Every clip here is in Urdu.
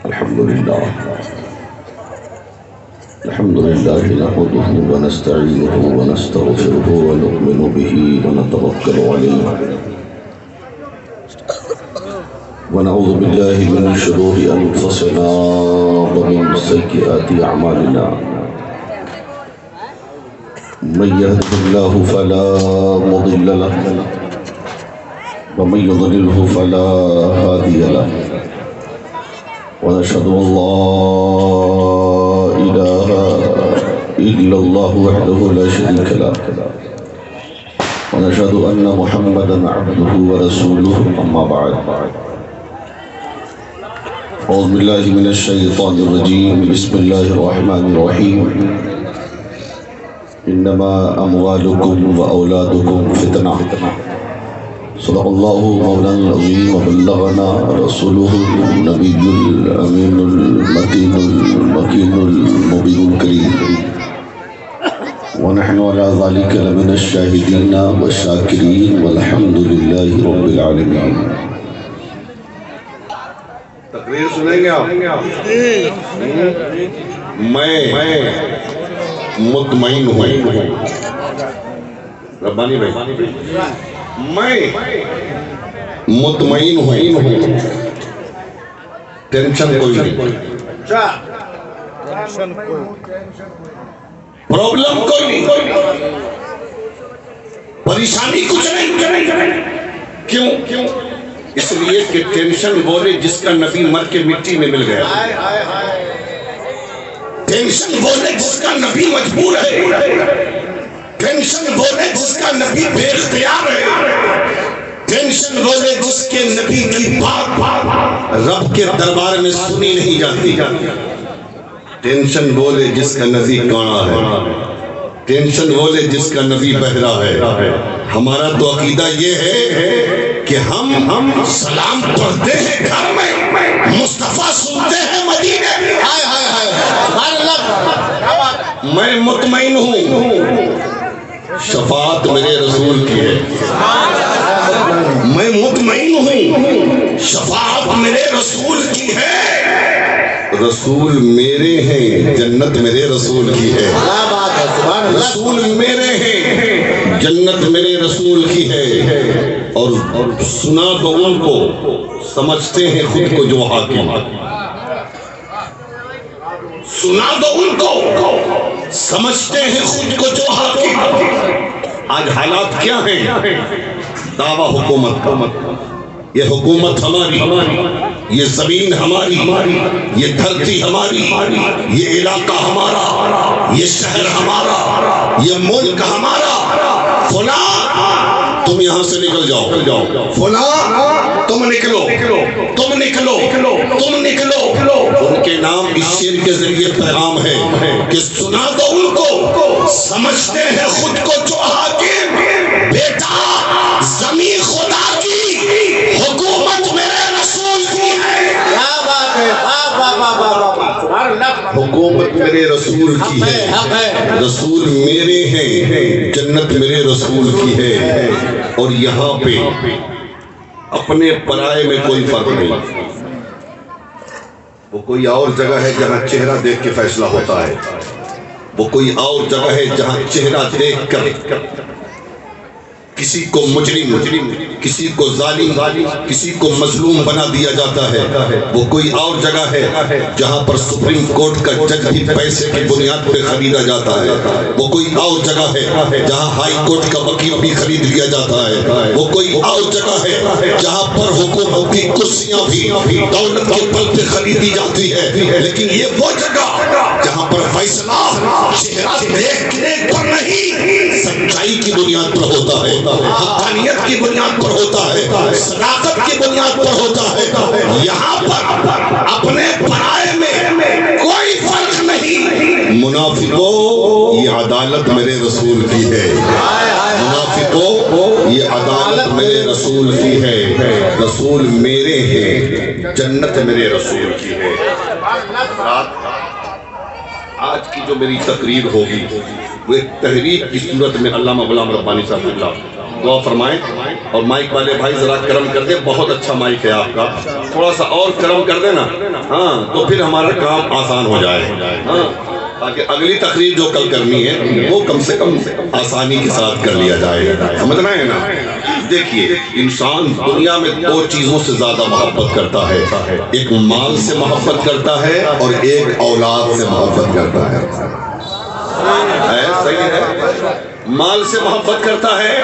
الحمد لله نحمده ونستعينه ونستغفره ونؤمن به ونتوكل عليه ونعوذ بالله من شرور أنفسنا ومن سيئات أعمالنا من يهده الله فلا مضل له ومن يضلله فلا هادي له ونشهد أن لا إله إلا الله وحده لا شريك له ونشهد أن محمدا عبده ورسوله أما بعد أعوذ بالله من الشيطان الرجيم بسم الله الرحمن الرحيم إنما أموالكم وأولادكم فتنة صدق الله مولانا العظيم وبلغنا رسوله النبي الأمين المتين المكين المبين الكريم ونحن على ذلك لمن الشاهدين والشاكرين والحمد لله رب العالمين. تقریر سنیں گے آپ؟ میں مطمئن ہوں ربانی بھائی، میں مطمئن ہوں، ٹینشن کوئی نہیں، پرابلم کوئی نہیں، پریشانی کچھ نہیں۔ کیوں؟ اس لیے کہ ٹینشن بولے جس کا نبی مر کے مٹی میں مل گیا، ٹینشن بولے جس کا نبی مجبور ہے، ٹینشن بولے جس کا نبی بے اختیار ہے، ٹینشن بولے جس کے نبی کی بات رب کے دربار میں سنی نہیں جاتی، ٹینشن بولے جس کا نبی کانا ہے، ٹینشن بولے جس کا نبی بہرا ہے۔ ہمارا تو عقیدہ یہ ہے کہ ہم سلام پڑھتے ہیں گھر میں، مصطفیٰ سنتے ہیں مدینے میں۔ میں مطمئن ہوں، شفاعت میرے رسول کی ہے۔ میں مطمئن ہوں، شفاعت میرے رسول کی ہے۔ رسول میرے ہیں، جنت میرے رسول کی ہے۔ رسول میرے ہیں، جنت میرے رسول کی ہے۔ اور سنا دو ان کو، سمجھتے ہیں خود کو جو حاکم، سنا دو ان کو، سمجھتے ہیں خود کو جو حاکم۔ آج حالات کیا ہیں؟ دعویٰ حکومت کا، یہ حکومت ہماری، یہ زمین ہماری، یہ دھرتی ہماری، یہ علاقہ ہمارا، یہ شہر ہمارا، یہ ملک ہمارا۔ فلاں تم یہاں سے نکل جاؤ، فلاں تم نکلو، تم نکلو، تم نکلو۔ ان کے نام اس شعر کے ذریعے پیغام ہے کہ سنا دو ان کو، سمجھتے ہیں خود کو جو حاکم۔ بیٹا زمین خدا کی، حکومت میرے رسول کی ہے۔ حکومت میرے رسول کی ہے، رسول میرے ہیں، جنت میرے رسول کی ہے۔ اور یہاں پہ اپنے پرائے میں کوئی فرق نہیں۔ وہ کوئی اور جگہ ہے جہاں چہرہ دیکھ کے فیصلہ ہوتا ہے، وہ کوئی اور جگہ ہے جہاں چہرہ دیکھ کر کسی کو مجرم، کسی کو ظالم، کسی کو مظلوم بنا دیا جاتا ہے۔ وہ کوئی اور جگہ ہے جہاں پر سپریم کورٹ کا جج بھی پیسے کی بنیاد پہ خریدا جاتا ہے۔ وہ کوئی اور جگہ ہے جہاں ہائی کورٹ کا وکیل بھی خرید لیا جاتا ہے۔ وہ کوئی اور جگہ ہے جہاں پر حکومت کی کرسیاں بھی دولت کے بل پہ خریدی جاتی ہے۔ لیکن یہ وہ جگہ جہاں پر فیصلہ چہرہ دیکھنے پر نہیں، سچائی کی بنیاد پر ہوتا ہے، حقانیت کی بنیاد پر ہوتا ہے، صداقت کی بنیاد پر ہوتا ہے۔ یہاں پر اپنے پرائے میں کوئی فرق نہیں۔ منافقوں، یہ عدالت میرے رسول کی ہے، منافقوں یہ عدالت میرے رسول کی ہے۔ رسول میرے ہیں، جنت میرے رسول کی ہے۔ آج کی جو میری تقریر ہوگی وہ ایک تحریک کی صورت میں علامہ غلام ربانی صاحب اللہ دعا فرمائیں. اور مائک والے بھائی ذرا کرم کر دیں, بہت اچھا مائک ہے آپ کا, تھوڑا سا اور کرم کر دینا, ہاں تو پھر ہمارا کام آسان ہو جائے, ہاں تاکہ اگلی تقریر جو کل کرنی ہے وہ کم سے کم آسانی کے ساتھ کر لیا جائے. سمجھ رہے ہیں نا؟ دیکھیے, انسان دنیا میں دو چیزوں سے زیادہ محبت کرتا ہے, ایک مال سے محبت کرتا ہے اور ایک اولاد سے محبت کرتا ہے. صحیح ہے, مال سے محبت کرتا ہے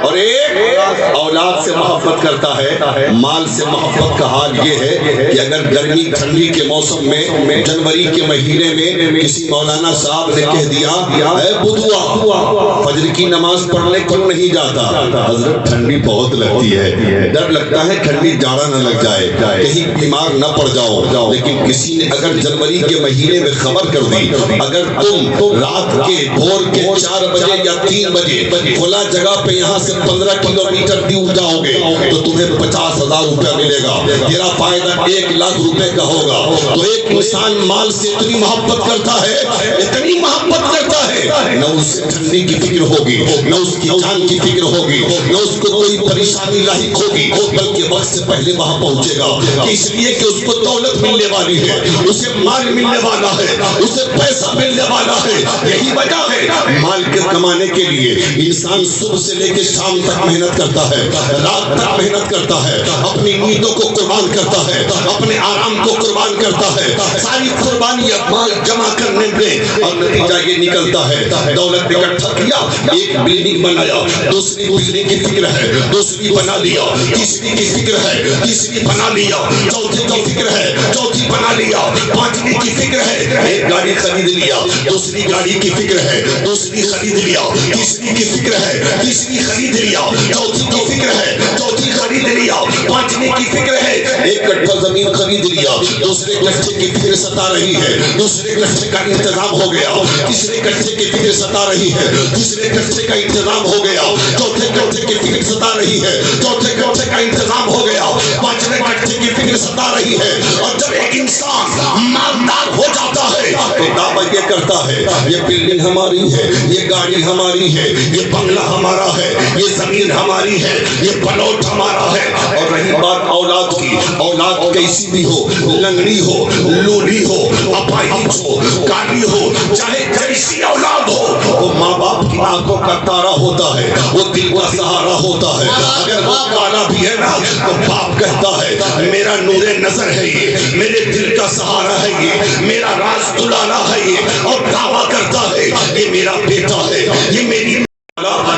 اور ایک اولاد سے محبت کرتا ہے. مال سے محبت کا حال یہ ہے کہ اگر گرمی ٹھنڈی کے موسم میں جنوری کے مہینے میں کسی مولانا صاحب نے کہہ دیا اے بدوا فجر کی نماز پڑھنے کیوں نہیں جاتا, حضرت ٹھنڈی بہت لگتی ہے, ڈر لگتا ہے ٹھنڈی جاڑا نہ لگ جائے, کہیں بیمار نہ پڑ جاؤ. لیکن کسی نے اگر جنوری کے مہینے میں خبر کر دی اگر تم رات کے بھور کے 4 بجے یا 3 بجے کھلا جگہ پہ یہاں سے 15 کلومیٹر دور جاؤ گے تو تمہیں 50,000 روپے ملے گا, تیرا فائدہ 1 لاکھ روپے کا ہوگا. تو ایک انسان مال سے اتنی محبت کرتا ہے, اتنی محبت کرتا ہے, نہ اسے ٹھنڈی کی فکر ہوگی, نہ اس کی جان کی فکر ہوگی, نہ اس کو کوئی پریشانی لاحق ہوگی, بلکہ وقت سے پہلے وہاں پہنچے گا. اس لیے کہ اس کو دولت ملنے والی ہے, اسے مال ملنے والا ہے, اسے پیسہ ملنے والا ہے. یہی وجہ ہے مال کے کمانے کے لیے انسان صبح سے لے کے شام تک محنت کرتا ہے, رات تک محنت کرتا ہے, اپنی نیندوں کو قربان کرتا ہے, اپنے آرام کو قربان کرتا ہے, ساری قربانیاں مال جمع کرنے میں, اور نتیجہ یہ نکلتا ہے دولت اکٹھا کیا, ایک بلڈنگ بنایا, دوسری بلڈنگ کی فکر ہے, دوسری بنا لیا, تیسری کی فکر ہے, تیسری بنا لیا, چوتھی کی فکر ہے, چوتھی بنا لیا, پانچویں کی فکر ہے, ایک گاڑی خرید لیا, دوسری گاڑی کی فکر ہے, دوسری خرید لیا, تیسری کی فکر ہے, تیسری خرید لیا, چوتھی کی فکر ہے, چوتھی خرید لیا, پانچویں کی فکر ہے, ایک کٹھا زمین خرید لیا, دوسرے کٹھے کی فکر ستا رہی ہے, دوسرے کٹھے کا انتظام ہو گیا, تیسرے کٹھے کی فکر ستا رہی ہے, تیسرے کٹھے کا انتظام ہو گیا, چوتھے کٹھے کی فکر ستا رہی ہے, چوتھے کٹھے کا انتظام ہو گیا, پانچویں کٹھے کی فکر ستا رہی ہے. اور جب ایک انسان مالدار ہو جاتا ہے تو دعویٰ یہ کرتا ہے یہ بلڈنگ ہماری ہے, یہ گاڑی ہماری ہے, یہ بنگلہ ہمارا ہے, یہ زمین ہماری ہے, یہ پلاٹ ہمارا ہے. اور رہی بات اولاد کی, اولاد کیسی بھی ہو, لنگڑی ہو, لولی ہو, اپاہج ہو, کالی ہو, چاہے جیسی اولاد ہو, وہ ماں باپ کی آنکھوں کا تارا ہوتا ہے, وہ دل کا سہارا ہوتا ہے. اگر وہ کالا بھی ہے نا تو باپ کہتا ہے میرا نور نظر ہے یہ, میرے دل کا سہارا ہے یہ, میرا راز دلالا ہے یہ, اور دعویٰ کرتا ہے یہ میرا بیٹا ہے, یہ میری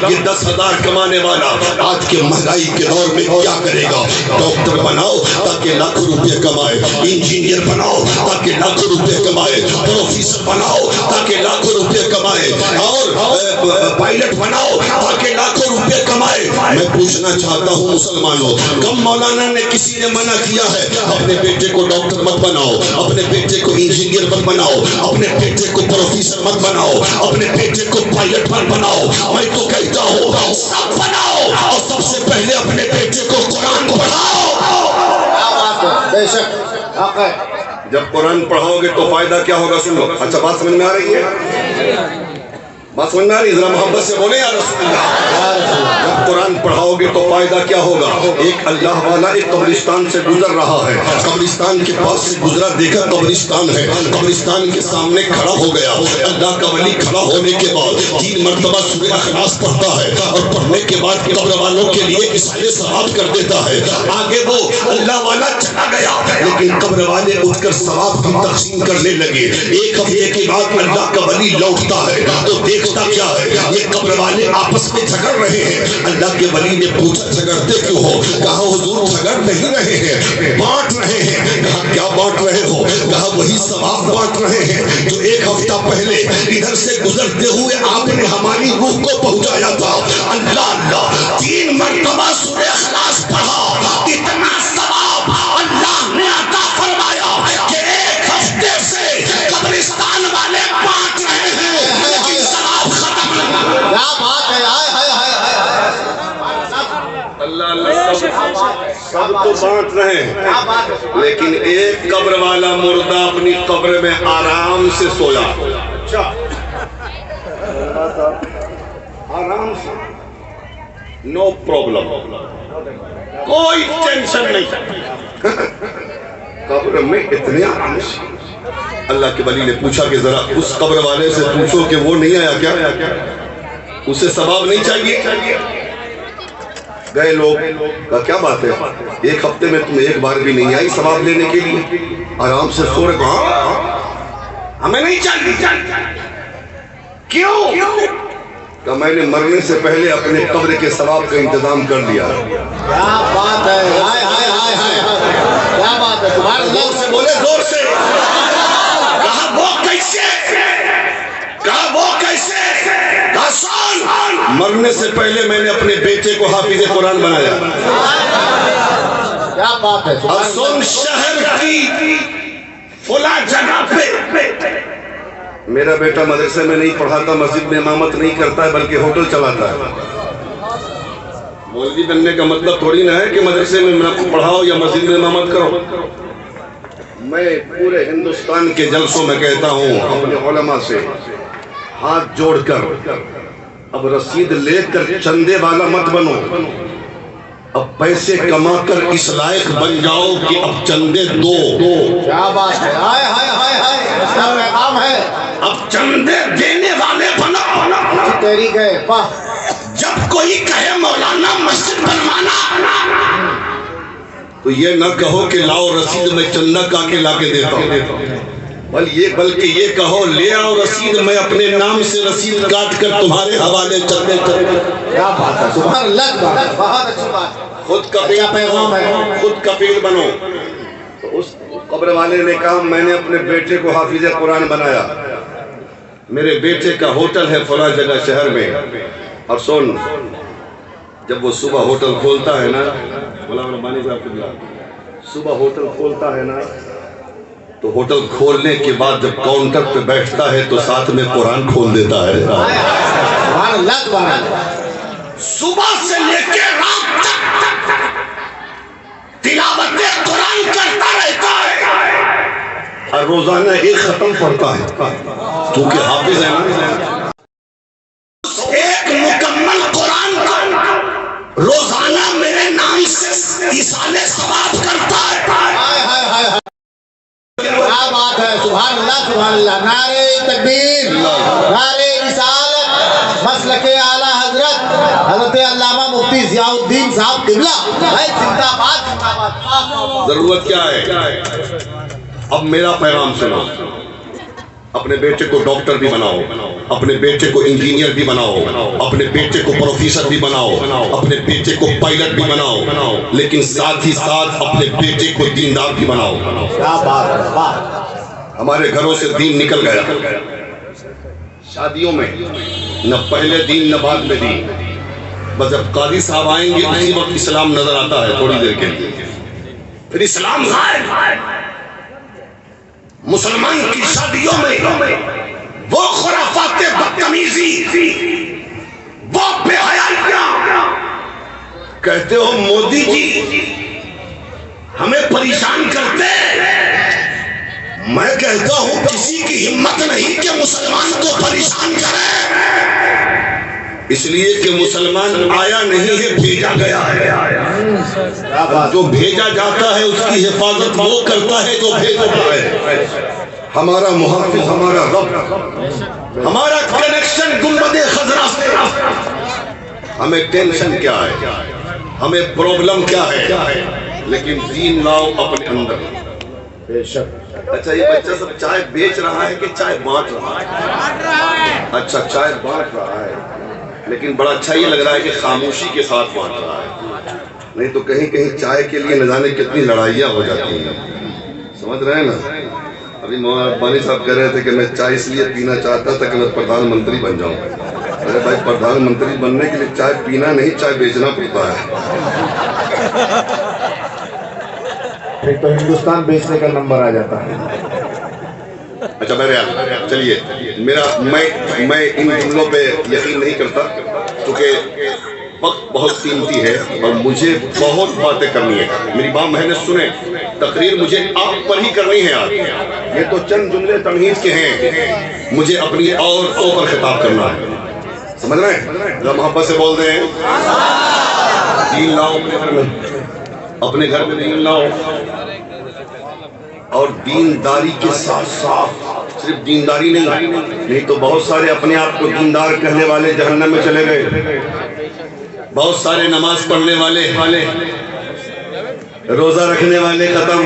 یہ 10,000 کمانے والا آج کے مہنگائی کے دور میں کیا کرے گا. ڈاکٹر بناؤ تاکہ لاکھوں روپے کمائے, انجینئر بناؤ تاکہ لاکھوں روپے کمائے, پروفیسر بناؤ تاکہ لاکھوں روپے کمائے, اور پائلٹ بناؤ تاکہ لاکھوں روپے کمائے. میں پوچھنا چاہتا ہوں مسلمانوں, کم مولانا نے کسی نے منع کیا ہے اپنے بیٹے کو ڈاکٹر مت بناؤ, اپنے بیٹے کو انجینئر مت بناؤ, اپنے بیٹے کو پروفیسر مت بناؤ, اپنے بیٹے کو پائلٹ مت بناؤ. میں تو کہتا ہوں سب بناؤ, اور سب سے پہلے اپنے بیٹے کو قرآن پڑھاؤ. بے شک حق ہے. جب قرآن پڑھاؤ گے تو فائدہ کیا ہوگا سن لو. اچھا بات سمجھ میں آ رہی ہے؟ بات سمجھ میں آ رہی ہے؟ ذرا محبت سے بولے یا رسول اللہ. جب قرآن پڑھاؤ گے تو فائدہ کیا ہوگا. ایک اللہ والا ایک قبرستان سے گزر رہا ہے, قبرستان کے پاس سے گزرا, دیکھا قبرستان ہے, قبرستان کے سامنے کھڑا ہو گیا. اللہ کا ولی کھڑا ہونے کے بعد 3 مرتبہ سورہ اخلاص پڑھتا ہے, اور پڑھنے کے بعد قبر والوں کے لیے اصالے ثواب کر دیتا ہے. آگے وہ اللہ والا چلا گیا, لیکن قبر والے اٹھ کر ثواب کی تقسیم کرنے لگے. 1 ہفتے کے بعد اللہ کا ولی لوٹتا ہے تو دیکھتا کیا ہے, یہ قبر والے آپس میں جھگڑ رہے ہیں. اللہ کے ولی نے پوچھا جھگڑتے کیوں ہو؟ کہا حضور جھگڑ نہیں رہے ہیں, بانٹ رہے ہیں. کہا کیا بانٹ رہے ہو؟ کہا وہی ثواب بانٹ رہے ہیں جو 1 ہفتہ پہلے ادھر سے گزرتے ہوئے آپ نے ہماری روح کو پہنچایا تھا. اللہ اللہ 3 مرتبہ سورہ اخلاص پڑھا, اتنا ثواب اللہ نے عطا فرمایا کہ 1 ہفتے سے قبرستان والے بانٹ رہے ہیں, لیکن ثواب ختم نہیں. کیا بات ہے. اللہ اللہ سب تو بانٹ رہے ہیں, لیکن ایک قبر والا مردہ اپنی قبر میں آرام سے سویا. اچھا آرام سے, نو پرابلم، کوئی ٹینشن نہیں، قبر میں اتنے آرام سے۔ اللہ کے ولی نے پوچھا کہ ذرا اس قبر والے سے پوچھو کہ وہ نہیں آیا کیا، اسے ثواب نہیں چاہیے؟ گئے لوگ، کہا کیا بات ہے، ایک ہفتے میں تم ایک بار بھی نہیں آئی ثواب لینے کے لیے، آرام سے سو رہے، کہا ہمیں نہیں چاہیے، کیوں؟ کہ میں نے مرنے سے پہلے اپنے قبر کے ثواب کا انتظام کر لیا۔ کیا بات ہے، ہائے ہائے ہائے ہائے، کیا بات ہے، تمہارے زور سے بولے، زور سے، کہا وہ کیسے، کہا وہ کیسے، کہا سن، مرنے سے پہلے میں نے اپنے بیٹے کو حافظ قرآن بنایا۔ کیا بات ہے، سن شہر کی فلاں جگہ پہ میرا بیٹا مدرسے میں نہیں پڑھاتا، مسجد میں امامت نہیں کرتا ہے، بلکہ ہوٹل چلاتا ہے۔ مولوی بننے کا مطلب تھوڑی نہ ہے کہ مدرسے میں پڑھاؤ یا مسجد میں امامت کرو۔ میں پورے ہندوستان کے جلسوں میں کہتا ہوں اپنے علماء سے ہاتھ جوڑ کر، اب رسید لے کر چندے والا مت بنو، اب پیسے کما کر اس لائق بن جاؤ کہ اب چندے دو۔ کیا بات ہے، ہائے ہائے ہائے ہائے، اس کا پیغام ہے، اب چندے دینے والے بنو۔ تحریک ہے، واہ، جب کوئی کہے مولانا مسجد بنوانا تو یہ نہ کہو کہ لاؤ رسید میں چندہ کا کے لا کے دیتا ہوں، بلکہ یہ کہو لے آؤ رسید، میں اپنے نام سے رسید کاٹ کر تمہارے حوالے چندے کروں۔ کیا بات ہے، سبحان اللہ، بہت اچھی بات ہے، خود کفیل پیغام ہے، خود کفیل بنو۔ تو اس قبر والے نے کہا میں نے اپنے بیٹے کو حافظ قرآن بنایا، میرے بیٹے کا ہوٹل ہے فلاں جگہ شہر میں، اور سن جب وہ صبح ہوٹل کھولتا ہے نا، مولانا ربانی صاحب قبلہ صبح ہوٹل کھولتا ہے نا، تو ہوٹل کھولنے کے بعد جب کاؤنٹر پہ بیٹھتا ہے تو ساتھ میں قرآن کھول دیتا ہے۔ سبحان اللہ، سبحان اللہ، صبح سے لے کے رات تک تلاوت قرآن کرتا رہتا ہے، اور روزانہ ایک ختم پڑھتا ہے، کیونکہ حافظ ہے نا۔ ایک مکمل قرآن کا روزانہ میرے نام سے ایصال ثواب کرتا ہے۔ ہائے ہائے ہائے، کیا بات ہے، سبحان اللہ، سبحان اللہ، نعرہ تکبیر، نعرہ رسالت، مسلک اعلیٰ حضرت علامہ مفتی ضیاء الدین صاحب قبلہ، زندہ باد، زندہ باد۔ ضرورت کیا ہے؟ اب میرا پیغام سنو، اپنے بیٹے کو ڈاکٹر بھی بناؤ، اپنے بیٹے کو انجینئر بھی بناؤ، اپنے بیٹے کو پروفیسر بھی بناؤ، اپنے بیٹے کو پائلٹ بھی بناؤ، لیکن ساتھ ہی ساتھ اپنے بیٹے کو دیندار بھی بناؤ۔ کیا بات ہے، واہ، ہمارے گھروں سے دین نکل گیا، شادیوں میں نہ پہلے دین نہ بعد میں دین، بس جب قاضی صاحب آئیں گے اسی وقت اسلام نظر آتا ہے تھوڑی دیر کے لیے، پھر اسلام غائب۔ مسلمان کی شادیوں میں وہ خرافات بدتمیزی، وہ بے حیائیاں، کہتے ہو مودی جی ہمیں پریشان کرتے، میں کہتا ہوں کسی کی ہمت نہیں کہ مسلمان کو پریشان کرے، اس لیے کہ مسلمان آیا نہیں ہے، بھیجا گیا ہے۔ جو بھیجا جاتا ہے اس کی حفاظت وہ کرتا ہے جو بھیجا ہے۔ ہمارا محافظ ہمارا رب، ہمارا کنیکشن گنبد خضرا سے۔ ہمیں ٹینشن کیا ہے، ہمیں پرابلم کیا ہے، لیکن دین لاؤ اپنے اندر۔ بے شک، اچھا یہ بچہ سب چائے بیچ رہا ہے کہ چائے بانٹ رہا ہے؟ اچھا چائے بانٹ رہا ہے، لیکن بڑا اچھا یہ لگ رہا ہے کہ خاموشی کے ساتھ بانٹ رہا ہے، نہیں تو کہیں کہیں چائے کے لیے نہ جانے کتنی لڑائیاں ہو جاتی ہیں، سمجھ رہے ہیں نا؟ ابھی مولانا ربانی صاحب کہہ رہے تھے کہ میں چائے اس لیے پینا چاہتا تھا کہ میں پردھان منتری بن جاؤں۔ ارے بھائی پردھان منتری بننے کے لیے چائے پینا نہیں، چائے بیچنا پڑتا ہے۔ پھر تو ہندوستان بیچنے کا نمبر آ جاتا ہے۔ اچھا بہرحال چلیے، میں ان جملوں پہ یقین نہیں کرتا کیونکہ وقت بہت قیمتی ہے اور مجھے بہت باتیں کرنی ہے۔ میری بات محنت سنیں، تقریر مجھے آپ پر ہی کرنی ہے آج، یہ تو چند جملے تمہید کے ہیں، مجھے اپنی عورتوں پر خطاب کرنا ہے، سمجھ رہے ہیں؟ ذرا محبت سے بول دیں۔ دین لاؤ اپنے گھر میں، اپنے گھر میں دین لاؤ، اور دینداری کے ساتھ ساتھ صرف دینداری نہیں تو بہت سارے اپنے آپ کو دیندار کہنے والے جہنم میں چلے گئے، بہت سارے نماز پڑھنے والے، روزہ رکھنے والے ختم،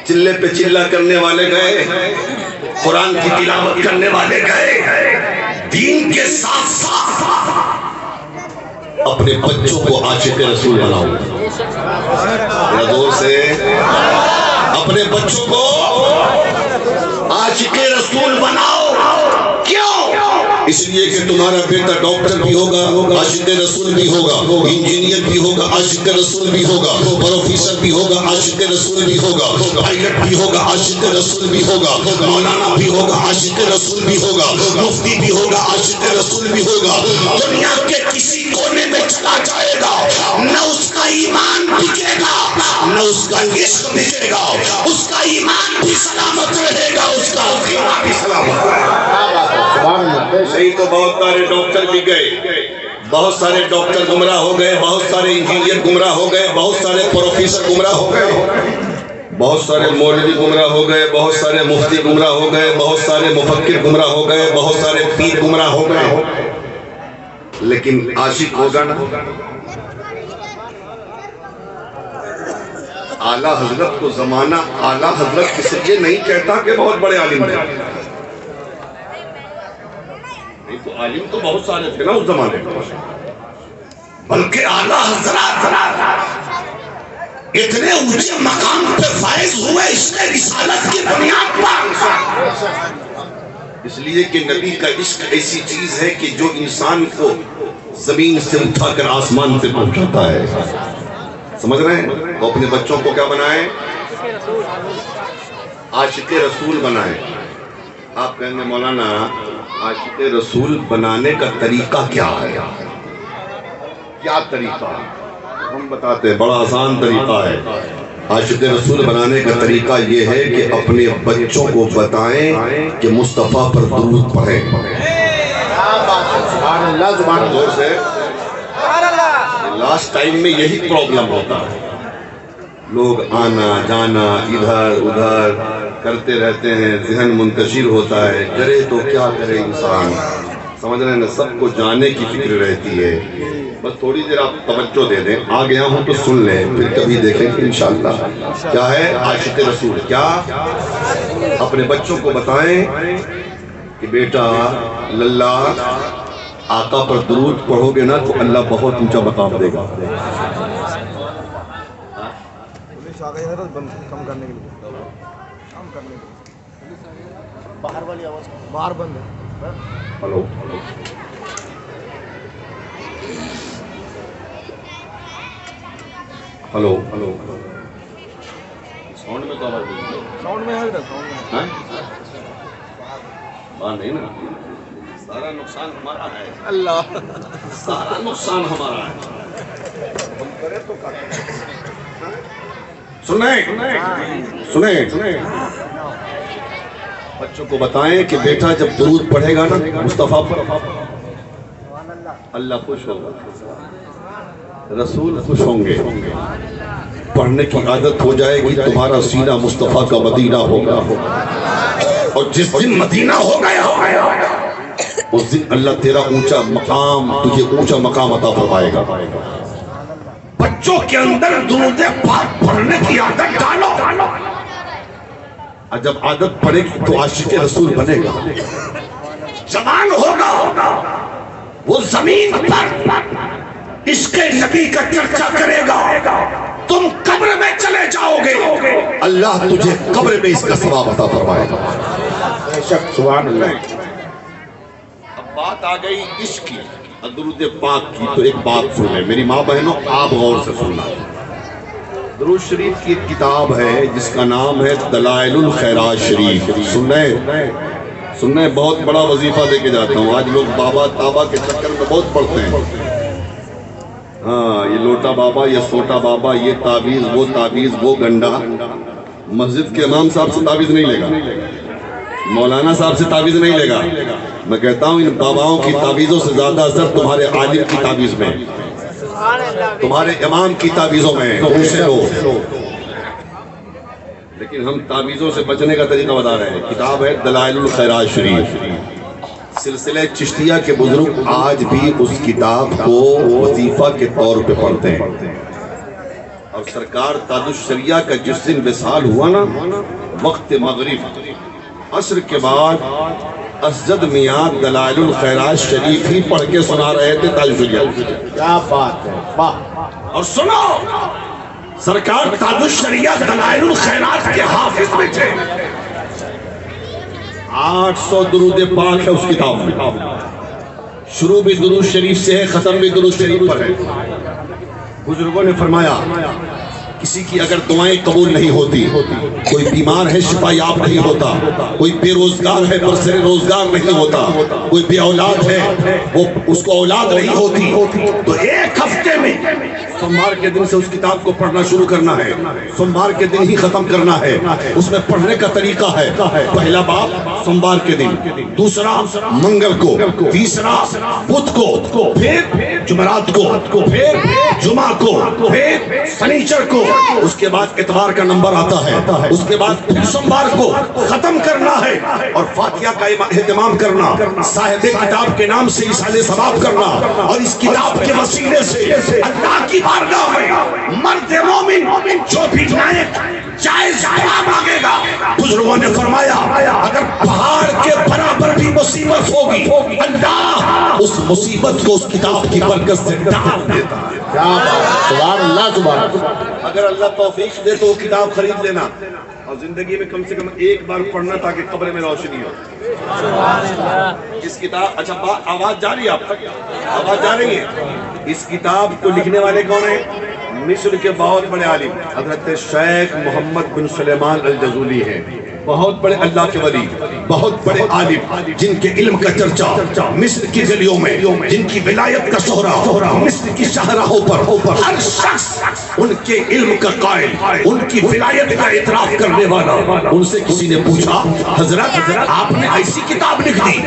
چلے پہ چلا کرنے والے گئے، قرآن کی تلاوت کرنے والے گئے۔ دین کے ساتھ ساتھ اپنے بچوں کو عاشق رسول بناؤ، زور سے اپنے بچوں کو عاشق رسول بناؤ۔ کیوں؟ اس لیے کہ تمہارا بیٹا ڈاکٹر بھی ہوگا، عاشق رسول بھی ہوگا، انجینئر بھی ہوگا، عاشق رسول بھی ہوگا، پروفیسر بھی ہوگا، عاشق رسول بھی ہوگا، پائلٹ بھی ہوگا، عاشق رسول بھی ہوگا، مولانا بھی ہوگا، عاشق رسول بھی ہوگا، مفتی بھی ہوگا، عاشق رسول بھی ہوگا۔ دنیا کے کسی کونے میں چلا جائے گا، نہ اس کا ایمان بکے گا، نہ اس کا عشق بکے گا، اس کا ایمان بھی سلامت رہے گا، اس کا عقیدہ بھی سلامت رہے گا۔ صحیح تو بہت سارے ڈاکٹر بھی گئے، بہت سارے ڈاکٹر گمراہ ہو گئے، بہت سارے انجینئر گمراہ ہو گئے، بہت سارے پروفیسر گمراہ ہو گئے، بہت سارے مولوی گمراہ ہو گئے، بہت سارے مفتی گمراہ ہو گئے، بہت سارے مفکر گمراہ ہو گئے، بہت سارے پیر گمراہ ہو گئے، لیکن عاشق ہوگا نا؟ اعلیٰ حضرت کو زمانہ اعلیٰ حضرت کس لیے نہیں کہتا کہ بہت بڑے عالم تھے؟ تو عالم تو بہت سارے تھے نا اس زمانے میں، بلکہ اعلیٰ حضرت اتنے اونچے مقام پہ فائز ہوئے اس کے رسالت کی بنیاد پر، اس لیے کہ نبی کا عشق ایسی چیز ہے کہ جو انسان کو زمین سے اٹھا کر آسمان سے پہنچاتا ہے۔ سمجھ رہے ہیں؟ تو اپنے بچوں کو کیا بنائیں؟ عاشق رسول بنائیں۔ آپ کہیں گے مولانا عاشق رسول بنانے کا طریقہ کیا ہے؟ کیا طریقہ ہے؟ ہم بتاتے ہیں، بڑا آسان طریقہ ہے۔ عاشق رسول بنانے کا طریقہ یہ ہے کہ اپنے بچوں کو بتائیں کہ مصطفیٰ پر درود پڑھیں۔ سبحان اللہ، سبحان اللہ۔ زور سے لاسٹ ٹائم میں یہی پرابلم ہوتا ہے، لوگ آنا جانا ادھر ادھر کرتے رہتے ہیں، ذہن منتشر ہوتا ہے، کرے تو کیا کرے انسان، سمجھ رہے ہیں نا؟ سب کو جانے کی فکر رہتی ہے۔ بس تھوڑی دیر آپ توجہ دے دیں، آ گیا ہوں تو سن لیں، پھر کبھی دیکھیں گے انشاءاللہ۔ کیا ہے عاشق رسول؟ کیا اپنے بچوں کو بتائیں کہ بیٹا للہ آقا پر درود پڑھو گے نا تو اللہ بہت اونچا مقام دے گا۔ باہر بند ہے۔ ہلو ہلو ہلو، ساؤنڈ میں تو آواز نہیں، ساؤنڈ میں ہے نا، ساؤنڈ میں باہر نہیں نا، سارا نقصان ہمارا ہے، اللہ، سارا نقصان ہمارا ہے۔ سنیں بچوں کو بتائیں کہ بیٹا جب درود پڑھے گا نا مصطفیٰ پر، اللہ خوش ہوگا، رسول خوش ہوں گے، پڑھنے کی عادت ہو جائے گی، تمہارا سینہ مصطفیٰ کا مدینہ ہوگا، اور جس دن مدینہ ہو گیا اس دن اللہ تیرا اونچا مقام، تجھے اونچا مقام عطا فرمائے گا۔ بچوں کے اندر درود پاک پڑھنے کی عادت ڈالو، اور جب عادت پڑے گی تو عاشق رسول بنے گا، زبان ہوگا، وہ زمین پر عشق نبی کا چرچا کرے گا، تم قبر میں چلے جاؤ گے، اللہ تجھے قبر میں اس کا ثواب عطا فرمائے گا۔ بے شک، سبحان اللہ۔ اب بات آ گئی عشق کی، درود پاک کی، تو ایک بات سن لیں میری ماں بہنوں، آپ غور سے سننا۔ درود شریف کی ایک کتاب ہے جس کا نام ہے دلائل الخیرات شریف، سننے بہت بڑا وظیفہ دے کے جاتا ہوں، آج لوگ بابا تابا کے چکر میں بہت پڑھتے ہیں، ہاں یہ لوٹا بابا، یہ سوٹا بابا، یہ تعویذ وہ گنڈا، مسجد کے امام صاحب سے تعویذ نہیں لے گا، مولانا صاحب سے تعویذ نہیں لے گا، میں کہتا ہوں ان باباؤں کی تعویذوں سے زیادہ اثر تمہارے عالم کی تعویذ میں، تمہارے امام کی تعویذوں میں تم سے لو، لیکن ہم تعویذوں سے بچنے کا طریقہ بتا رہے ہیں۔ کتاب ہے دلائل الخیرات شریف، سلسلہ چشتیہ کے بزرگ آج بھی اس کتاب کو وظیفہ کے طور پہ پڑھتے ہیں۔ اور سرکار تاج الشریعہ کا جس دن وصال ہوا نا، وقت مغرب عصر کے بعد اسجد میاں دلائل الخیرات شریف ہی پڑھ کے سنا رہے تھے تاج الشریعہ۔ کیا بات ہے، واہ! اور سنو، سرکار تاج الشریعہ دلائل الخیرات کے حافظ میں تھے۔ 800 درود پاک ہے اس کتاب میں، شروع بھی درود شریف سے ہے، ختم بھی درود شریف پر ہے۔ بزرگوں نے فرمایا کسی کی اگر دعائیں قبول نہیں ہوتی، کوئی بیمار ہے شفا یاب نہیں ہوتا، کوئی بے روزگار ہے برسر روزگار نہیں ہوتا، کوئی بے اولاد ہے وہ اس کو اولاد نہیں ہوتی، تو ایک ہفتے میں سوموار کے دن سے اس کتاب کو پڑھنا شروع کرنا ہے، سوموار کے دن ہی ختم کرنا ہے۔ اس میں پڑھنے کا طریقہ ہے، پہلا باب سوموار کے دن، دوسرا منگل کو، تیسرا بدھ کو، پھر جمعرات کو، پھر جمعہ کو، پھر سنیچر کو، اس کے بعد اتوار کا نمبر آتا ہے، اس کے بعد پھر سوموار کو ختم کرنا ہے، اور فاتحہ کا اہتمام کرنا، صاحب کتاب کے نام سے اصالہ ثواب کرنا، اور اس کتاب کے وسیلے سے اللہ کی بارگاہ میں مرد مومن جو بھی جائز دعا مانگے گا، بزرگوں نے فرمایا اگر پہاڑ کے برابر بھی مصیبت ہوگی، اللہ اس مصیبت کو اس کتاب کی برکت سے ڈال دیتا ہے۔ کیا بات ہے، سبحان اللہ، سبحان اللہ۔ اگر اللہ توفیق دے تو وہ کتاب خرید لینا، اور زندگی میں کم سے کم ایک بار پڑھنا تاکہ قبر میں روشنی ہو۔ اس کتاب، اچھا آواز جا رہی ہے آپ تک؟ آواز جا رہی ہے؟ اس کتاب کو لکھنے والے کون ہیں؟ مصر کے بہت بڑے عالم حضرت شیخ محمد بن سلیمان الجزولی ہیں، بہت بڑے اللہ کے ولی، بہت بڑے عالم جن کے علم کا چرچا مصر کی گلیوں میں، جن کی ولایت کا شہرہ مصر کی شاہراہوں پر، ہر شخص ان کے علم کا قائل، ان کی ولایت کا اعتراف کرنے والا۔ ان سے کسی نے پوچھا حضرت آپ نے ایسی کتاب لکھ دی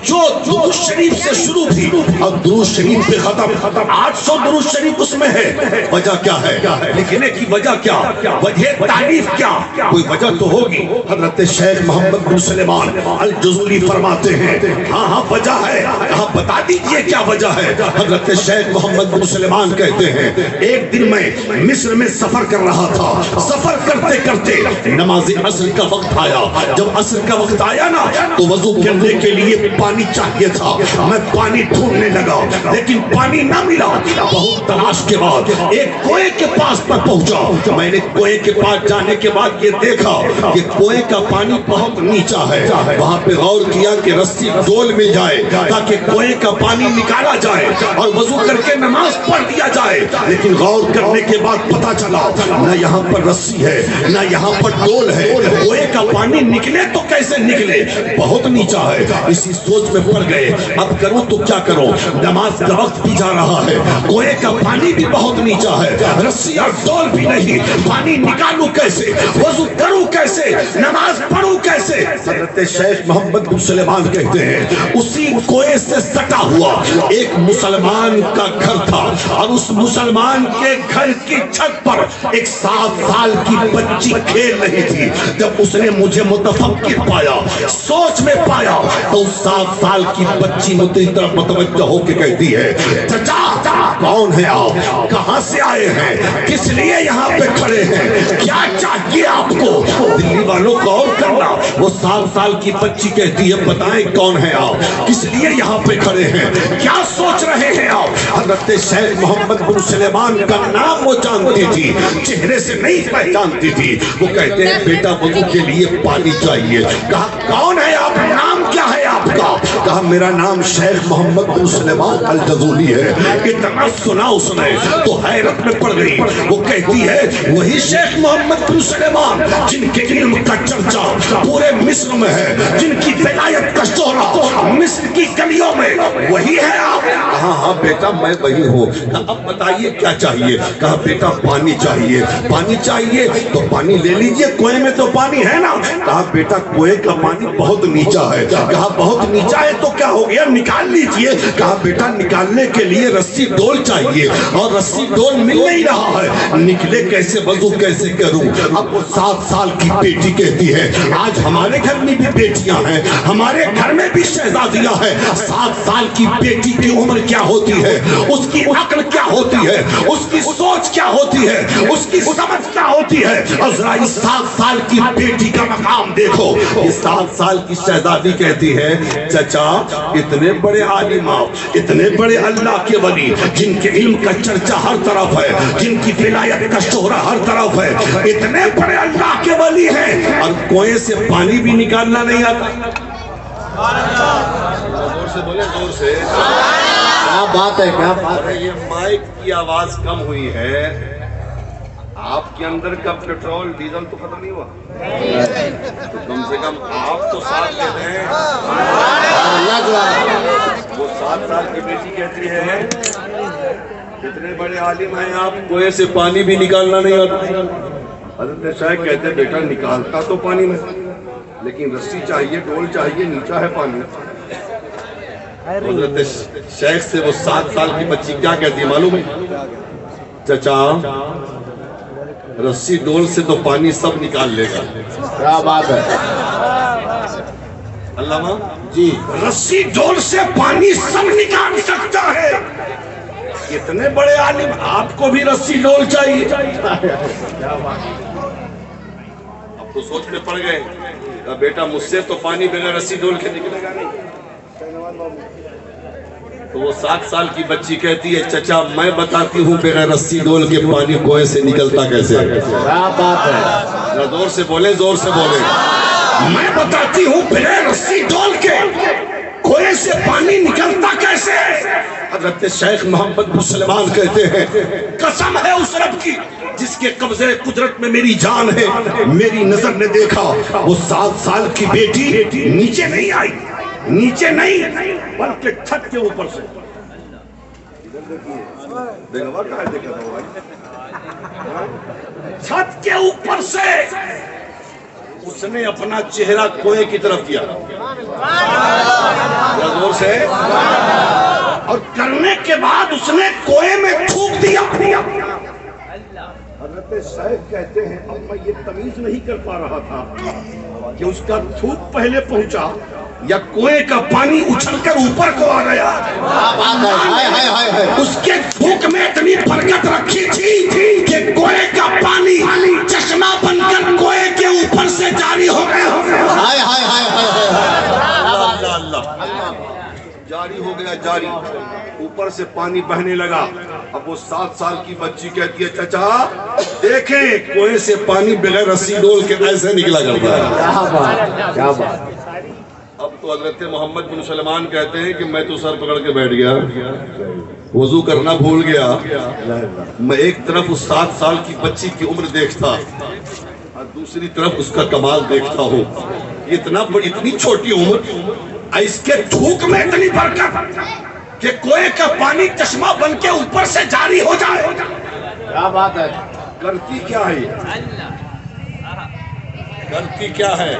جو درود شریف سے شروع تھی اور درود شریف پہ ختم، 800 درود شریف اس میں ہے، وجہ کیا ہے؟ لکھنے کی وجہ کیا؟ وجہ تعریف کیا؟ کوئی وجہ تو ہوگی۔ حضرت شیخ محمد بن سلیمان الجزولی فرماتے ہیں ہاں وجہ ہے۔ کہا بتا دیجئے کیا وجہ ہے؟ حضرت شیخ محمد بن سلیمان کہتے ہیں ایک دن میں مصر میں سفر کر رہا تھا، سفر کرتے کرتے نماز عصر کا وقت آیا۔ جب عصر کا وقت آیا نا تو وضو کرنے کے لیے پانی چاہیے تھا، میں پانی ڈھونڈنے لگا لیکن پانی نہ ملا۔ بہت تلاش کے بعد ایک کنویں کے پاس پر پہنچا۔ میں نے کنویں کے پاس جانے کے بعد یہ دیکھا کہ کنویں کا پانی بہت نیچا ہے۔ وہاں پہ غور کیا کہ رسی ڈول مل جائے تاکہ کنویں کا پانی نکالا جائے اور وضو کر کے نماز پڑھ دیا جائے، لیکن غور کرنے کے بعد پتا چلا نہ یہاں پر رسی ہے نہ یہاں پر ڈول ہے، کنویں کا پانی نکلے تو کیسے نکلے، بہت نیچا ہے۔ اسی سوچ میں پڑ گئے اب کروں تو کیا کروں، نماز کا وقت بھی جا رہا ہے، کنویں کا پانی بھی بہت نیچا ہے، رسی اور ڈول بھی نہیں، پانی نکالوں کیسے، وضو کروں کیسے، نماز پڑھوں کیسے؟ حضرت شیخ محمد بن سلیمان کہتے ہیں اسی کنویں سے سٹا ہوا ایک مسلمان کا گھر تھا، اور اس مسلمان کے گھر کی چھت پر ایک 7 سال کی بچی کھیل رہی تھی۔ جب اس نے مجھے متفکر پایا، سوچ میں پایا، تو اس 7 سال کی بچی مجھے طرف متوجہ ہو کے کہتی ہے چچا کون ہے آپ، کہاں سے آئے ہیں، کس لیے یہاں پہ کھڑے ہیں، کیا چاہیے آپ کو؟ دلی والوں کو اور کرنا، وہ 7 سال کی بچی کہتی ہے بتائیں کون ہے آپ، کس لیے یہاں پہ کھڑے ہیں، کیا سوچ رہے ہیں آپ؟ حضرت شیخ محمد بن سلیمان کا نام وہ جانتی تھی، چہرے سے نہیں پہچانتی تھی۔ وہ کہتے ہیں بیٹا وضو کے لیے پانی چاہیے۔ کہا کون ہے آپ، نام کیا ہے آپ کا؟ کہا میرا نام شیخ محمد بن سلیمان الجزولی ہے۔ اتنا سنا اس نے تو حیرت میں پڑ گئی۔ وہ کہتی ہے وہی شیخ محمد بن سلیمان جن کے علم کا چرچا پورے مصر میں ہے، جن کی ولایت کا شہرہ مصر کی گلیوں میں، وہی ہے آپ؟ کہا ہاں بیٹا میں وہی ہوں۔ اب بتائیے کیا چاہیے؟ کہا بیٹا پانی چاہیے۔ پانی چاہیے تو پانی لے لیجئے، کنویں میں تو پانی ہے نا۔ کہا بیٹا کنویں کا پانی بہت نیچا ہے۔ کہا بہت بہت نیچا ہے تو کیا ہو گیا، نکال لیجئے۔ کہا بیٹا نکالنے کے لیے رسی ڈول چاہیے، اور رسی ڈول مل نہیں رہا ہے، نکلے کیسے، وضو کیسے کروں؟ اب وہ 7 سال کی بیٹی کہتی ہے آج ہمارے گھر میں بھی بیٹیاں ہیں، ہمارے گھر میں بھی شہزادیاں ہیں، 7 سال کی بیٹی کی عمر کیا ہوتی ہے، اس کی عقل کیا ہوتی ہے، اس کی سوچ کیا ہوتی ہے، اس کی سمجھ کیا ہوتی ہے، اور ذرا اس 7 سال کی بیٹی کا مقام دیکھو۔ یہ 7 سال کی شہزادی کہتی ہے چچا اتنے بڑے عالم آپ، اتنے بڑے اللہ کے ولی جن کے علم کا چرچا ہر طرف ہے، جن کی ولایت کا شہرہ ہر طرف ہے، اتنے بڑے اللہ کے ولی ہیں، اور کنویں سے پانی بھی نکالنا نہیں آتا۔ زور سے بولے، زور سے۔ کیا بات ہے، کیا بات ہے۔ یہ مائک کی آواز کم ہوئی ہے، آپ کے اندر کا پیٹرول ڈیزل تو ختم نہیں ہوا، تو کم سے کم آپ تو ساتھ دیتے ہیں۔ وہ 7 سال کی بیٹی کہتی ہے اتنے بڑے عالم ہیں آپ، کنویں سے پانی بھی نکالنا نہیں آتا۔ حضرت شیخ کہتے ہیں بیٹا نکالتا تو پانی میں، لیکن رسی چاہیے، ڈول چاہیے، نیچا ہے پانی۔ حضرت شیخ سے وہ 7 سال کی بچی کیا کہتی ہے معلوم ہے؟ چچا رسی ڈول سے تو پانی سب نکال لے گا۔ کیا بات ہے علامہ جی، رسی ڈول سے پانی سب نکال سکتا ہے، اتنے بڑے عالم آپ کو بھی رسی ڈول چاہیے۔ اب تو سوچ میں پڑ گئے، کہا بیٹا مجھ سے تو پانی بغیر رسی ڈول کے نکلے گا نہیں۔ تو وہ 7 سال کی بچی کہتی ہے چچا میں بتاتی ہوں بغیر رسی ڈول کے پانی کنویں سے نکلتا کیسے ہے۔ کیا بات ہے، زور سے بولے، زور سے بولے۔ میں بتاتی ہوں بغیر رسی ڈول کے کنویں سے پانی نکلتا کیسے ہے۔ حضرت شیخ محمد مسلمان کہتے ہیں قسم ہے اس رب کی جس کے قبضے قدرت میں میری جان ہے، میری نظر نے دیکھا وہ 7 سال کی بیٹی نیچے نہیں آئی، نیچے نہیں بلکہ چھت کے اوپر سے، چھت کے اوپر سے اس نے اپنا چہرہ کنویں کی طرف کیا، زور سے، اور کرنے کے بعد اس نے کنویں میں تھوک دیا۔ حضرت شیخ کہتے ہیں اب میں یہ تمیز نہیں کر پا رہا تھا کہ اس کا تھوک پہلے پہنچا یا کنویں کا پانی اچھل کر اوپر کو آ گیا۔ اس کے تھوک میں اتنی برکت رکھی تھی کہ کنویں کا پانی چشمہ بن کر کنویں کے اوپر سے جاری ہو گیا۔ جاری ہو گیا، جاری، اوپر سے پانی بہنے لگا۔ اب وہ 7 سال کی بچی کہتی ہے چچا دیکھیں کنویں سے پانی بغیر رسی ڈول کے ایسے نکلا کرتا ہے۔ کیا بات۔ اب تو حضرت محمد بن سلمان کہتے ہیں کہ میں تو سر پکڑ کے بیٹھ گیا، وضو کرنا بھول گیا، میں ایک طرف اس 7 سال کی بچی کی عمر دیکھتا اور دوسری طرف اس کا کمال دیکھتا ہوں، اتنی چھوٹی عمر، اس کے تھوک میں اتنی برکت کہ کنویں کا پانی چشمہ بن کے اوپر سے جاری ہو جائے۔ کیا بات ہے، کرتی کیا ہے، کرتی کیا ہے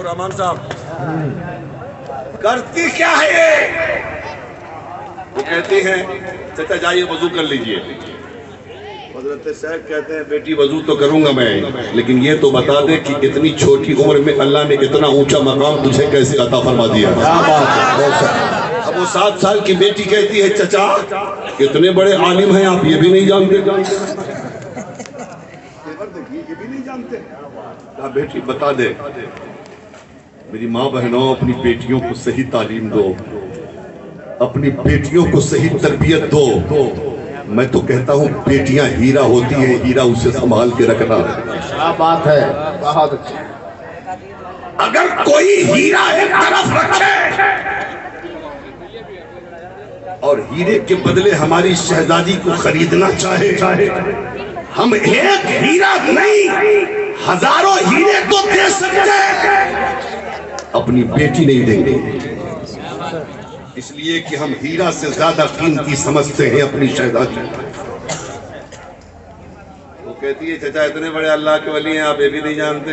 رحمان صاحب، کرتی کیا ہے یہ؟ وہ کہتی ہیں چچا جائیے وضو کر لیجئے۔ حضرت شیخ کہتے ہیں بیٹی وضو تو کروں گا میں، لیکن یہ تو بتا دے کہ اتنی چھوٹی عمر میں اللہ نے اتنا اونچا مقام تجھے کیسے عطا فرما دیا۔ اب وہ 7 سال کی بیٹی کہتی ہے چچا اتنے بڑے عالم ہیں آپ یہ بھی نہیں جانتے، یہ بھی نہیں جانتے۔ کہا بیٹی بتا دے، میری ماں بہنوں اپنی بیٹیوں کو صحیح تعلیم دو، اپنی بیٹیوں کو صحیح تربیت دو۔ میں تو کہتا ہوں بیٹیاں ہیرا ہوتی ہیں، ہیرا اسے سنبھال کے رکھنا۔ کیا بات ہے، بہت اچھی۔ اگر کوئی ہیرا ایک طرف رکھے اور ہیرے کے بدلے ہماری شہزادی کو خریدنا چاہے، ہم ایک ہیرا نہیں ہزاروں ہیرے تو دے سکتے ہیں، اپنی بیٹی نہیں دیں گے، اس لیے کہ ہم ہیرا سے زیادہ قیمتی سمجھتے ہیں اپنی شہزادی۔ وہ کہتی ہے چچا اتنے بڑے اللہ کے ولی ہیں آپ یہ بھی نہیں جانتے۔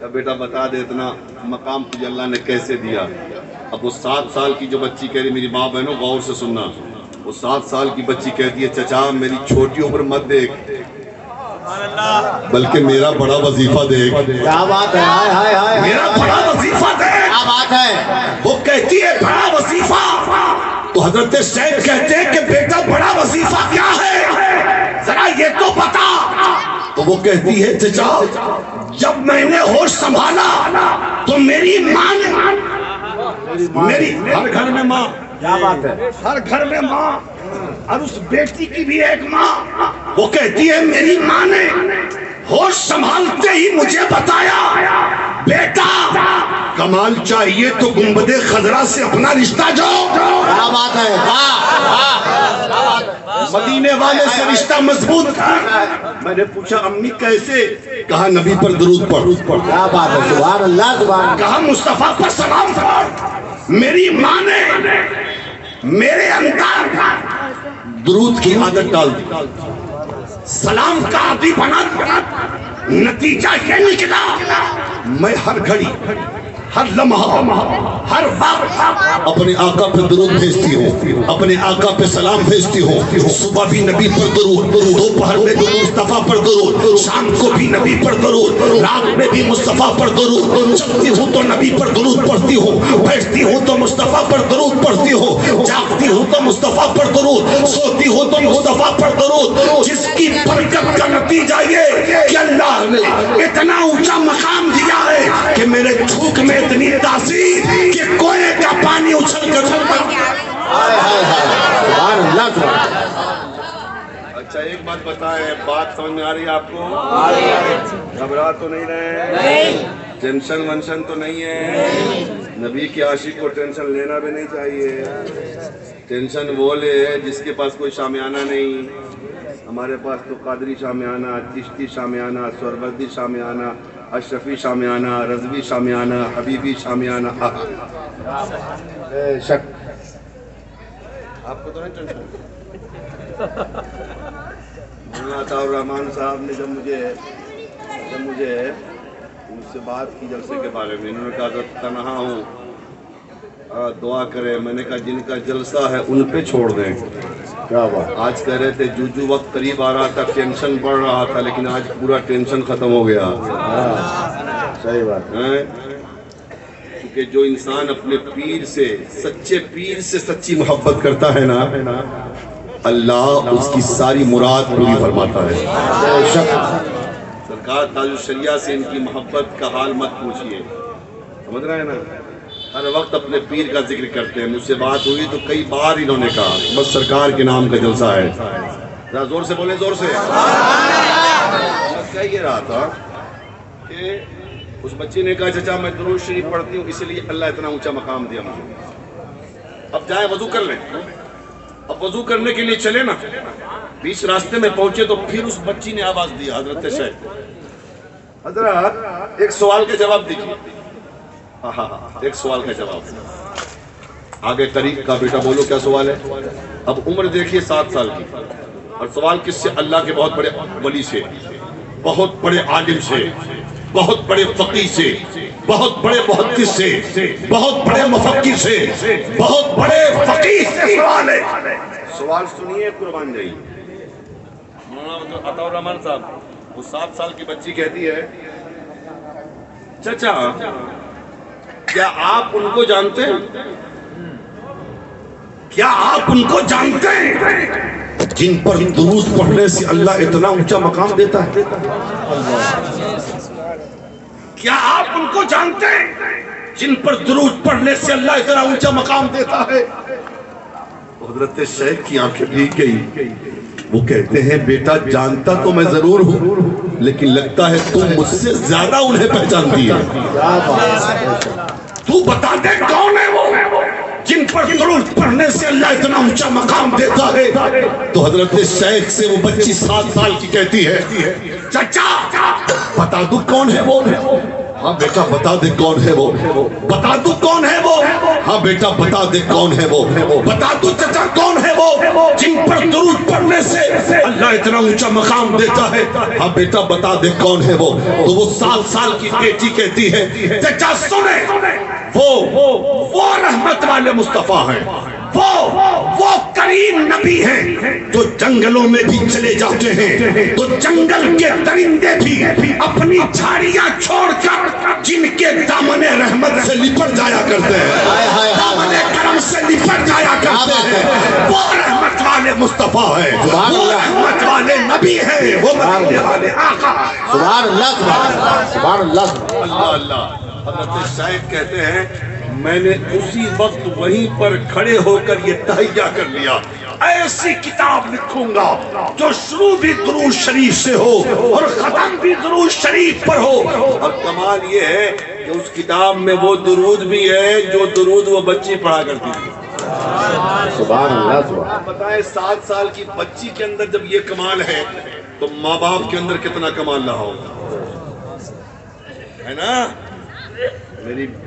بیٹا بتا دے اتنا مقام تجھے اللہ نے کیسے دیا. اب وہ 7 سال کی جو بچی کہہ رہی, میری ماں بہنوں غور سے سننا, وہ 7 سال کی بچی کہتی ہے چچا میری چھوٹی عمر مت دیکھ, بلکہ میرا بڑا وظیفہ دیکھ. کیا بات ہے, ہائے ہائے ہائے, میرا بڑا وظیفہ دیکھ. کیا بات ہے. وہ کہتی ہے بڑا وظیفہ, تو حضرت شیخ کہتے ہیں کہ بیٹا بڑا وظیفہ کیا ہے ذرا یہ تو بتا. تو وہ کہتی ہے چچا جب میں نے ہوش سنبھالا تو میری ماں نے, میری ہر گھر میں ماں, کیا بات ہے, ہر گھر میں ماں, اور اس بیٹی کی بھی ایک ماں. وہ کہتی ہے میری ماں نے ہوش سنبھالتے ہی مجھے بتایا بیٹا کمال چاہیے تو گنبد خضرا سے اپنا رشتہ جوڑ. کیا بات ہے, مدینے والے سے رشتہ مضبوط کر. میں نے پوچھا امی کیسے؟ کہا نبی پر درود پڑھ. کیا بات ہے, سبحان اللہ سبحان اللہ. کہا مصطفیٰ پر سلام پڑھ. میری ماں نے میرے اندر درود کی عادت ڈال دی, سلام کا عادی بنا دیا. نتیجہ یہ نکلا میں ہر گھڑی, ہر لمحہ, ہر وقت اپنے آقا پہ درود بھیجتی ہوں, اپنے آقا پہ سلام بھیجتی ہوں. صبح بھی نبی پر درود, دوپہر میں بھی مصطفیٰ پر درود, شام کو بھی نبی پر درود, رات میں بھی مصطفیٰ پر درود. چلتی ہوں تو نبی پر درود پڑھتی ہوں, بیٹھتی ہوں تو مصطفیٰ پر درود پڑھتی ہوں, جاگتی ہوں تو مصطفیٰ پر درود, سوتی ہوں تو مصطفیٰ پر درود. جس کی برکت کا نتیجہ یہ کہ اللہ نے اتنا اونچا مقام دیا ہے کہ میرے تھوک میں اتنی تاثیر کہ کوئے کا پانی اچھل کر سبحان اللہ سبحان اللہ. اچھا ایک بات بتائیں, بات سمجھ میں آ رہی ہے آپ کو؟ گھبرا تو نہیں رہے, ٹینشن ونشن تو نہیں ہے. نبی کے عاشق کو ٹینشن لینا بھی نہیں چاہیے. ٹینشن وہ لے جس کے پاس کوئی شامیانہ نہیں. ہمارے پاس تو قادری شامیانہ, چشتی شامیانہ, سہروردی شامیانہ, اشرفی شامیانہ, رضوی شامیانہ, حبیبی شامیانہ. بے شک آپ کو تو نہیں ٹینشن. مولانا عطا الرحمان صاحب نے جب مجھے مجھ سے بات کی جلسے کے بارے میں, انہوں نے کہا کہ تنہا ہوں دعا کرے. میں نے کہا جن کا جلسہ ہے ان پہ چھوڑ دیں. کیا بات. آج کہہ رہے تھے جو وقت قریب آ رہا تھا ٹینشن بڑھ رہا تھا, لیکن آج پورا ٹینشن ختم ہو گیا. صحیح بات ہے. کیونکہ جو انسان اپنے پیر سے, سچے پیر سے سچی محبت کرتا ہے نا, اللہ اس کی ساری مراد پوری فرماتا ہے. بے شک. سرکار تاج الشریعہ سے ان کی محبت کا حال مت پوچھئے, سمجھ رہے ہیں نا. ہر وقت اپنے پیر کا ذکر کرتے ہیں. مجھ سے بات ہوئی تو کئی بار انہوں نے کہا بس سرکار کے نام کا جلسہ ہے. ذرا زور سے بولیں, زور سے. میں کہہ یہ رہا تھا کہ اس بچی نے کہا چچا میں درود شریف پڑھتی ہوں اس لیے اللہ اتنا اونچا مقام دیا مجھے. اب جائیں وضو کر لیں. اب وضو کرنے کے لیے چلے نا, بیچ راستے میں پہنچے تو پھر اس بچی نے آواز دی حضرت شیخ, حضرت ایک سوال کا جواب دیجیے. ایک سوال کا جواب. آگے طریق کا بیٹا بولو کیا سوال ہے. اب عمر دیکھیے 7 سال کی, اور سوال کس سے؟ اللہ کے بہت بڑے ولی سے, بہت بڑے عالم سے, بہت بڑے فقیہ سے, بہت بڑے محدث سے, بہت بڑے مفکر سے, بہت بڑے فقیہ سے سوال ہے. سوال سنیے, قربان جائیے. مولانا عطا الرحمان صاحب, وہ 7 سال کی بچی کہتی ہے چچا کیا آپ ان کو جانتے ہیں؟ کیا آپ ان کو جانتے ہیں جن پر درود پڑھنے سے اللہ اتنا اونچا مقام دیتا ہے؟ کیا آپ ان کو جانتے ہیں جن پر درود پڑھنے سے اللہ اتنا اونچا مقام دیتا ہے؟ حضرت شیخ کی آنکھیں بھیگ گئی. وہ کہتے ہیں بیٹا جانتا تو میں ضرور ہوں, لیکن لگتا ہے تم مجھ سے زیادہ انہیں پہچانتی ہے. تو بتا دے کون ہے وہ جن پر درود پڑھنے سے اللہ اتنا اونچا مقام دیتا ہے. تو حضرت شیخ سے وہ بچی 7 سال کی کہتی ہے چچا بتا دوں کون ہے وہ. ہاں بیٹا بتا دے کون ہے وہ، بتا دو کون ہے وہ، ہاں بیٹا بتا دے کون ہے وہ، بتا دو چچا کون ہے وہ جن پر درود پڑھنے سے اللہ اتنا اونچا مقام دیتا ہے، ہاں بیٹا بتا دے کون ہے وہ۔ تو وہ 7 سال کی بیٹی کہتی ہے چچا سنے، وہ رحمت والے مصطفیٰ ہیں، وہ کریم نبی ہیں جو جنگلوں میں بھی چلے جاتے ہیں تو جنگل کے درندے بھی اپنی جھاڑیاں چھوڑ کر جن کے دامن رحمت سے لپٹ جایا کرتے ہیں، دامن کرم سے لپٹ جایا کرتے ہیں، وہ رحمت والے مصطفیٰ ہیں، وہ رحمت والے نبی ہیں، وہ مدینے والے آقا۔ سبحان اللہ سبحان اللہ اللہ اللہ۔ حضرت شاہد کہتے ہیں میں نے اسی وقت وہیں پر کھڑے ہو کر یہ تہیہ کر لیا، ایسی کتاب لکھوں گا جو شروع بھی درود شریف سے ہو اور ختم بھی درود شریف پر ہو۔ اور کمال یہ ہے کہ اس کتاب میں وہ درود بھی ہے جو درود وہ بچی پڑھا کرتی تھی۔ سبحان اللہ سبحان بتائیں 7 سال کی بچی کے اندر جب یہ کمال ہے تو ماں باپ کے اندر کتنا کمال رہا ہوگا، ہے نا؟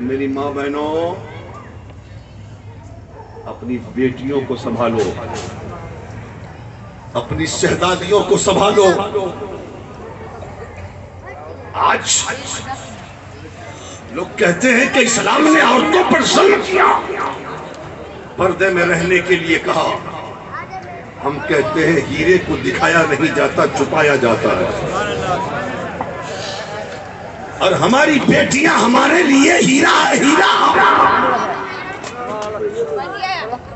میری ماں بہنوں، اپنی بیٹیوں کو سنبھالو، اپنی شہزادیوں کو سنبھالو۔ آج لوگ کہتے ہیں کہ اسلام نے عورتوں پر ظلم کیا، پردے میں رہنے کے لیے کہا۔ ہم کہتے ہیں ہیرے کو دکھایا نہیں جاتا، چھپایا جاتا ہے، اور ہماری بیٹیاں ہمارے لیے ہیرا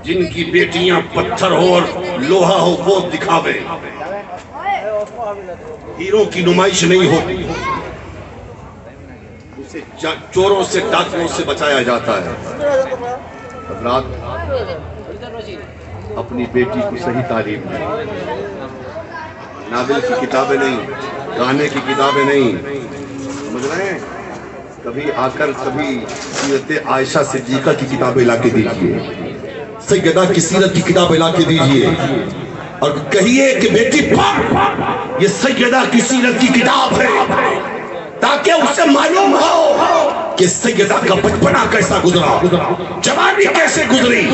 جن کی بیٹیاں پتھر ہو اور لوہا ہو وہ دکھاوے، ہیروں کی نمائش نہیں ہوتی، اسے چوروں سے ڈاکوؤں سے بچایا جاتا ہے۔ حضرات اپنی بیٹی کو صحیح تعلیم دیں، ناول کی کتابیں نہیں، گانے کی کتابیں نہیں، سمجھ رہے ہیں؟ کبھی آ کر کبھی سیرت عائشہ صدیقہ کی کتابیں لا کے دیجئے، سیدہ کی سیرت کی کتابیں لا کے دیجئے، اور کہیے کہ بیٹی پڑھ، یہ سیدہ کی سیرت کی کتاب ہے، تاکہ اسے معلوم ہو کہ سیدہ کا بچپنا کیسا گزرا، جوانی کیسے گزری،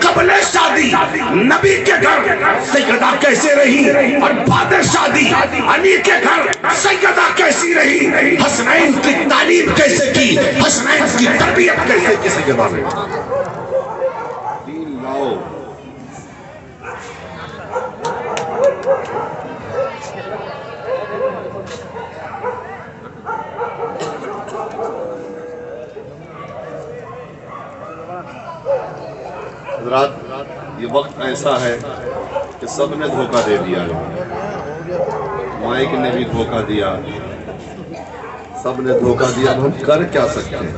قبل شادی نبی کے گھر سیدہ کیسے رہی، اور بعد شادی علی کے گھر سیدہ کیسی رہی، حسنین کی تعلیم کیسے کی، حسنین کی تربیت کیسے کی سیدہ نے۔ دین لاؤ۔ حضرات یہ وقت ایسا ہے کہ سب نے دھوکہ دے دیا ہے، مائک نے بھی دھوکہ دیا، سب نے دھوکہ دیا، ہم کر کیا سکتے ہیں؟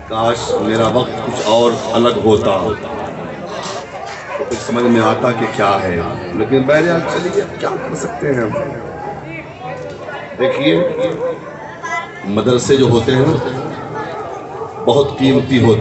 کاش میرا وقت کچھ اور الگ ہوتا تو کچھ سمجھ میں آتا کہ کیا ہے، لیکن بہرحال چلیے کیا کر سکتے ہیں ہم۔ دیکھیے مدرسے جو ہوتے ہیں بہت قیمتی ہوتے ہیں۔